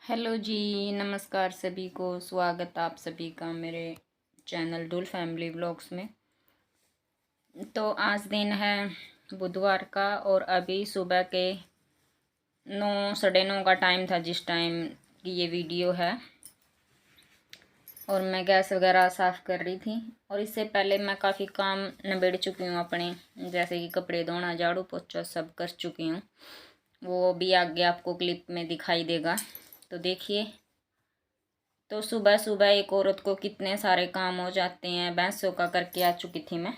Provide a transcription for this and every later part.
Hello जी, नमस्कार सभी को। स्वागत आप सभी का मेरे चैनल डुल फैमिली व्लॉग्स में। तो आज दिन है बुधवार का और अभी सुबह के 9 साढ़े 9 का टाइम था जिस टाइम की ये वीडियो है। और मैं गैस वगैरह साफ़ कर रही थी और इससे पहले मैं काफ़ी काम निबेड़ चुकी हूँ अपने, जैसे कि कपड़े धोना, झाड़ू पोछा सब कर चुकी हूँ। वो भी आगे आपको क्लिप में दिखाई देगा, तो देखिए। तो सुबह सुबह एक औरत को कितने सारे काम हो जाते हैं। भैंसों का करके आ चुकी थी मैं।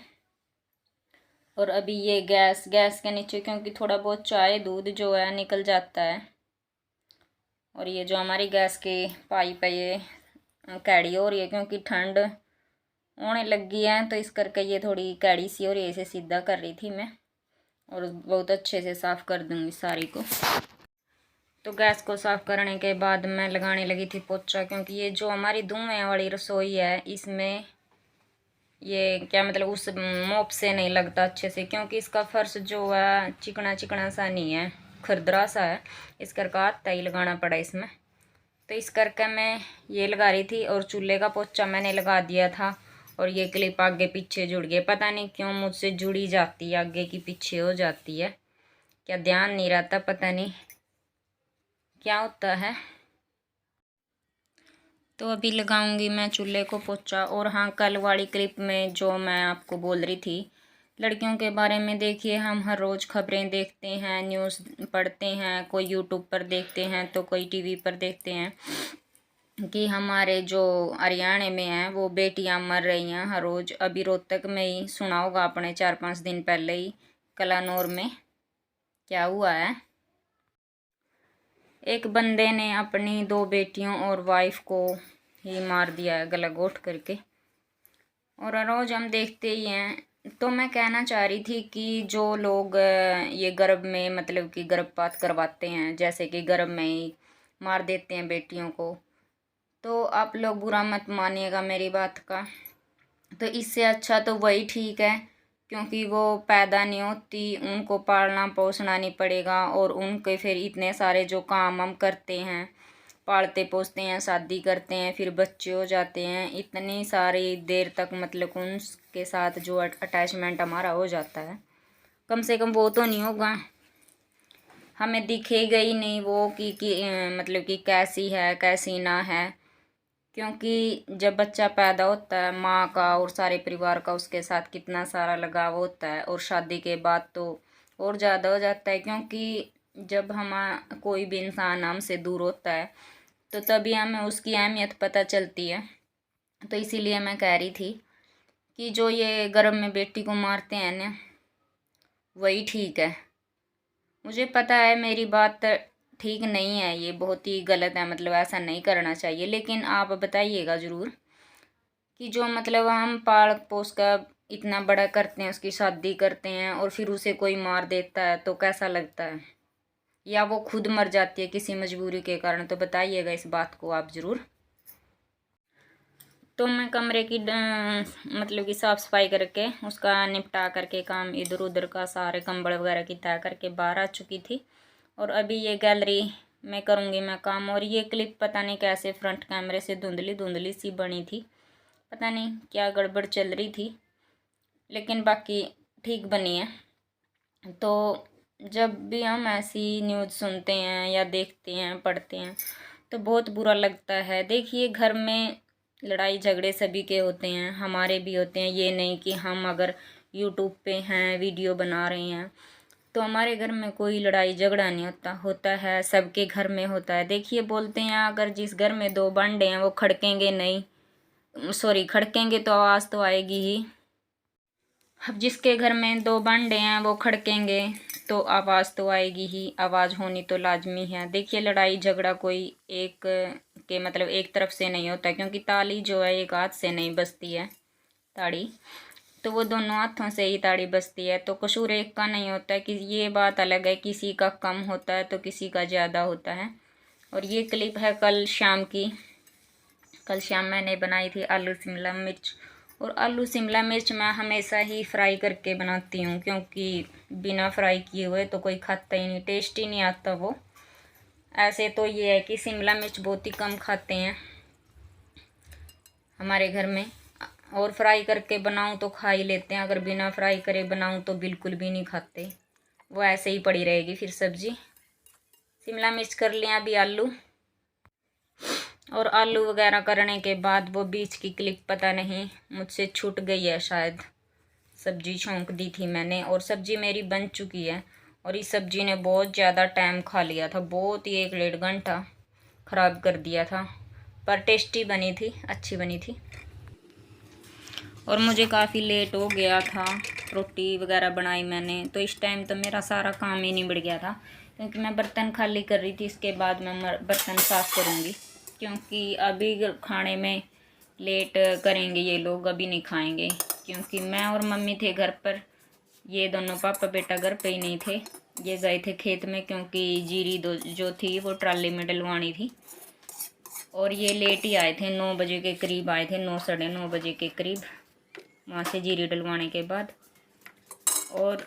और अभी ये गैस के नीचे क्योंकि थोड़ा बहुत चाय दूध जो है निकल जाता है। और ये जो हमारी गैस के पाइप है ये कैड़ी हो रही है क्योंकि ठंड होने लगी है, तो इस करके ये थोड़ी कैड़ी सी हो रही है। इसे सीधा कर रही थी मैं और बहुत अच्छे से साफ़ कर दूँगी सारी को। तो गैस को साफ़ करने के बाद मैं लगाने लगी थी पोछा, क्योंकि ये जो हमारी धुएं वाली रसोई है इसमें ये क्या मतलब उस मोप से नहीं लगता अच्छे से, क्योंकि इसका फर्श जो है चिकना चिकना सा नहीं है, खुरदरा सा है। इस करके हाथ ही लगाना पड़ा इसमें। तो इस करके मैं ये लगा रही थी और चूल्हे का पोछा मैंने लगा दिया था। और ये क्लिप आगे पीछे जुड़ गई, पता नहीं क्यों मुझसे जुड़ी जाती है, आगे की पीछे हो जाती है, क्या ध्यान नहीं रहता, पता नहीं क्या होता है। तो अभी लगाऊंगी मैं चूल्हे को पोछा। और हाँ, कल वाली क्लिप में जो मैं आपको बोल रही थी लड़कियों के बारे में, देखिए हम हर रोज़ खबरें देखते हैं, न्यूज़ पढ़ते हैं, कोई यूट्यूब पर देखते हैं तो कोई टीवी पर देखते हैं कि हमारे जो हरियाणा में है वो बेटियां मर रही हैं हर रोज़। अभी रोहतक में ही सुना होगा आपने, 4-5 दिन पहले ही कलानौर में क्या हुआ है। एक बंदे ने अपनी 2 बेटियों और वाइफ को ही मार दिया है गला घोंट करके। और रोज़ हम देखते ही हैं। तो मैं कहना चाह रही थी कि जो लोग ये गर्भ में मतलब कि गर्भपात करवाते हैं, जैसे कि गर्भ में ही मार देते हैं बेटियों को, तो आप लोग बुरा मत मानिएगा मेरी बात का। तो इससे अच्छा तो वही ठीक है, क्योंकि वो पैदा नहीं होती, उनको पालना पोसना नहीं पड़ेगा। और उनके फिर इतने सारे जो काम हम करते हैं, पालते पोसते हैं, शादी करते हैं, फिर बच्चे हो जाते हैं, इतनी सारी देर तक मतलब उनके साथ जो अटैचमेंट हमारा हो जाता है, कम से कम वो तो नहीं होगा, हमें दिखेगा ही नहीं वो कि मतलब कि कैसी है कैसी ना है। क्योंकि जब बच्चा पैदा होता है माँ का और सारे परिवार का उसके साथ कितना सारा लगाव होता है, और शादी के बाद तो और ज़्यादा हो जाता है। क्योंकि जब हम कोई भी इंसान हमसे दूर होता है तो तभी हमें उसकी अहमियत पता चलती है। तो इसीलिए मैं कह रही थी कि जो ये गर्भ में बेटी को मारते हैं ना, वही ठीक है। मुझे पता है मेरी बात ठीक नहीं है, ये बहुत ही गलत है, मतलब ऐसा नहीं करना चाहिए। लेकिन आप बताइएगा ज़रूर कि जो मतलब हम पाल पोस कर इतना बड़ा करते हैं, उसकी शादी करते हैं और फिर उसे कोई मार देता है तो कैसा लगता है, या वो खुद मर जाती है किसी मजबूरी के कारण, तो बताइएगा इस बात को आप ज़रूर। तो मैं कमरे की मतलब कि साफ़ सफाई करके उसका निपटा करके काम इधर उधर का सारे कंबल वगैरह की तय करके बाहर आ चुकी थी। और अभी ये गैलरी में करूँगी मैं काम। और ये क्लिप पता नहीं कैसे फ्रंट कैमरे से धुंधली धुंधली सी बनी थी, पता नहीं क्या गड़बड़ चल रही थी, लेकिन बाकी ठीक बनी है। तो जब भी हम ऐसी न्यूज़ सुनते हैं या देखते हैं पढ़ते हैं तो बहुत बुरा लगता है। देखिए घर में लड़ाई झगड़े सभी के होते हैं, हमारे भी होते हैं। ये नहीं कि हम अगर यूट्यूब पे हैं वीडियो बना रहे हैं तो हमारे घर में कोई लड़ाई झगड़ा नहीं होता, होता है सबके घर में होता है। देखिए बोलते हैं अगर जिस घर में 2 भांडे हैं वो खड़केंगे नहीं, सॉरी खड़केंगे तो आवाज़ तो आएगी ही। अब जिसके घर में 2 भांडे हैं वो खड़केंगे तो आवाज़ तो आएगी ही, आवाज़ होनी तो लाजमी है। देखिए लड़ाई झगड़ा कोई एक के मतलब एक तरफ से नहीं होता, क्योंकि ताली जो है एक हाथ से नहीं बजती है ताड़ी, तो वो दोनों हाथों से ही ताड़ी बजती है। तो कसूर एक का नहीं होता है कि ये बात अलग है, किसी का कम होता है तो किसी का ज़्यादा होता है। और ये क्लिप है कल शाम की। कल शाम मैंने बनाई थी आलू शिमला मिर्च। और आलू शिमला मिर्च मैं हमेशा ही फ्राई करके बनाती हूँ, क्योंकि बिना फ्राई किए हुए तो कोई खाता ही नहीं, टेस्ट ही नहीं आता वो। ऐसे तो ये है कि शिमला मिर्च बहुत ही कम खाते हैं हमारे घर में, और फ्राई करके बनाऊं तो खा ही लेते हैं, अगर बिना फ्राई करे बनाऊं तो बिल्कुल भी नहीं खाते, वो ऐसे ही पड़ी रहेगी फिर सब्जी। शिमला मिर्च कर लिया अभी आलू, और आलू वगैरह करने के बाद वो बीच की क्लिप पता नहीं मुझसे छूट गई है शायद, सब्जी छोंक दी थी मैंने और सब्जी मेरी बन चुकी है। और इस सब्जी ने बहुत ज़्यादा टाइम खा लिया था, बहुत ही 1 डेढ़ घंटा ख़राब कर दिया था, पर टेस्टी बनी थी, अच्छी बनी थी। और मुझे काफ़ी लेट हो गया था, रोटी वगैरह बनाई मैंने, तो इस टाइम तो मेरा सारा काम ही निबट गया था, क्योंकि मैं बर्तन खाली कर रही थी। इसके बाद मैं बर्तन साफ़ करूँगी, क्योंकि अभी खाने में लेट करेंगे ये लोग, अभी नहीं खाएंगे, क्योंकि मैं और मम्मी थे घर पर, ये दोनों पापा बेटा घर पे ही नहीं थे, ये गए थे खेत में, क्योंकि जीरी जो थी वो ट्राली में डलवानी थी। और ये लेट ही आए थे, 9 बजे के करीब आए थे, 9 साढ़े 9 बजे के करीब वहाँ से जीरी डलवाने के बाद। और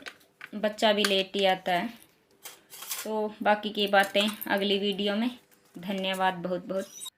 बच्चा भी लेट ही आता है। तो बाकी की बातें अगली वीडियो में। धन्यवाद बहुत बहुत।